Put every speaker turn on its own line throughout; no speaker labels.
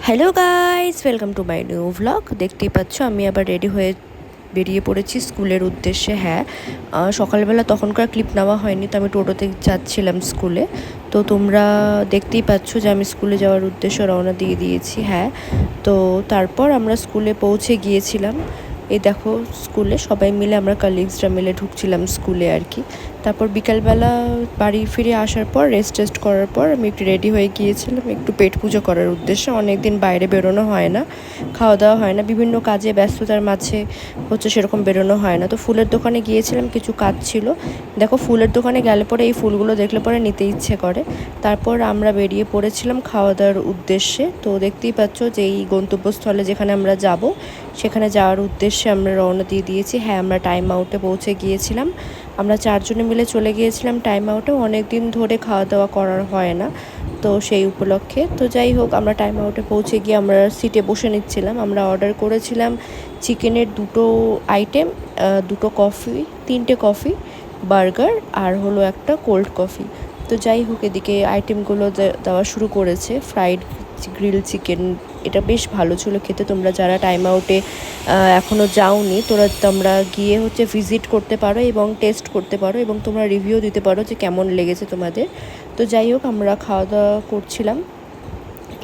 Hello guys, welcome to my new vlog. দেখতেই পাচ্ছ আমি আবার রেডি হয়ে বেরিয়ে পড়েছি স্কুলের উদ্দেশ্যে। হ্যাঁ, সকালবেলা তখনকার ক্লিপ নেওয়া হয়নি, তো আমি টোটোতে যাচ্ছিলাম স্কুলে। তো তোমরা দেখতেই পাচ্ছ যে আমি স্কুলে যাওয়ার উদ্দেশ্যে রওনা দিয়ে দিয়েছি। হ্যাঁ, তো তারপর আমরা স্কুলে পৌঁছে গিয়েছিলাম। এই দেখো, স্কুলে সবাই মিলে আমরা কালিগসরা মিলে ঢুকছিলাম স্কুলে আর কি। তারপর বিকালবেলা বাড়ি ফিরে আসার পর রেস্ট করার পর আমি একটু রেডি হয়ে গিয়েছিলাম একটু পেট পুজো করার উদ্দেশ্যে। অনেক দিন বাইরে বেরোনো হয় না, খাওয়া দাওয়া হয় না, বিভিন্ন কাজে ব্যস্ততার মাঝে হচ্ছে সেরকম বেরোনো হয় না। তো ফুলের দোকানে গিয়েছিলাম, কিছু কাজ ছিল। দেখো, ফুলের দোকানে গেলে পরে এই ফুলগুলো দেখলে পরে নিতে ইচ্ছে করে। তারপর আমরা বেরিয়ে পড়েছিলাম খাওয়া দাওয়ার উদ্দেশ্যে। তো দেখতেই পাচ্ছ যে এই গন্তব্যস্থলে যেখানে আমরা যাব সেখানে যাওয়ার উদ্দেশ্যে আমরা রওনা দিয়ে দিয়েছি। হ্যাঁ, আমরা টাইম আউটে পৌঁছে গিয়েছিলাম। আমরা চারজনে মিলে চলে গিয়েছিলাম টাইম আউটে। অনেক দিন ধরে খাওয়া দাওয়া করার হয় না, তো সেই উপলক্ষে। তো যাই হোক, আমরা টাইম আউটে পৌঁছে গিয়ে আমরা সিটে বসে নিচ্ছিলাম। আমরা অর্ডার করেছিলাম চিকেনের 2টো আইটেম, 2টো কফি, 3টে কফি, বার্গার আর হলো একটা কোল্ড কফি। তো যাই হোক, এদিকে আইটেমগুলো দেওয়া শুরু করেছে। ফ্রাইড গ্রিল চিকেন, এটা বেশ ভালো ছিল খেতে। তোমরা যারা টাইম আউটে এখনও যাওনি, তোমরা গিয়ে হচ্ছে ভিজিট করতে পারো এবং টেস্ট করতে পারো এবং তোমরা রিভিউ দিতে পারো যে কেমন লেগেছে তোমাদের। তো যাই হোক, আমরা খাওয়া দাওয়া করছিলাম।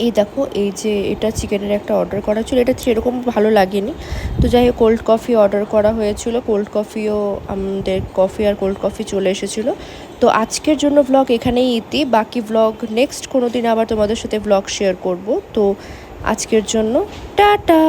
এই দেখো, এই যে এটা চিকেনের একটা অর্ডার করা ছিল, এটা সেরকম ভালো লাগেনি। তো যাই হোক, কোল্ড কফি অর্ডার করা হয়েছিল, কোল্ড কফিও আমাদের কফি আর কোল্ড কফি চলে এসেছিলো। তো আজকের জন্য ভ্লগ এখানেই ইতি। বাকি ভ্লগ নেক্সট কোনো দিন আবার তোমাদের সাথে ভ্লগ শেয়ার করব। তো আজকের জন্য টাটা।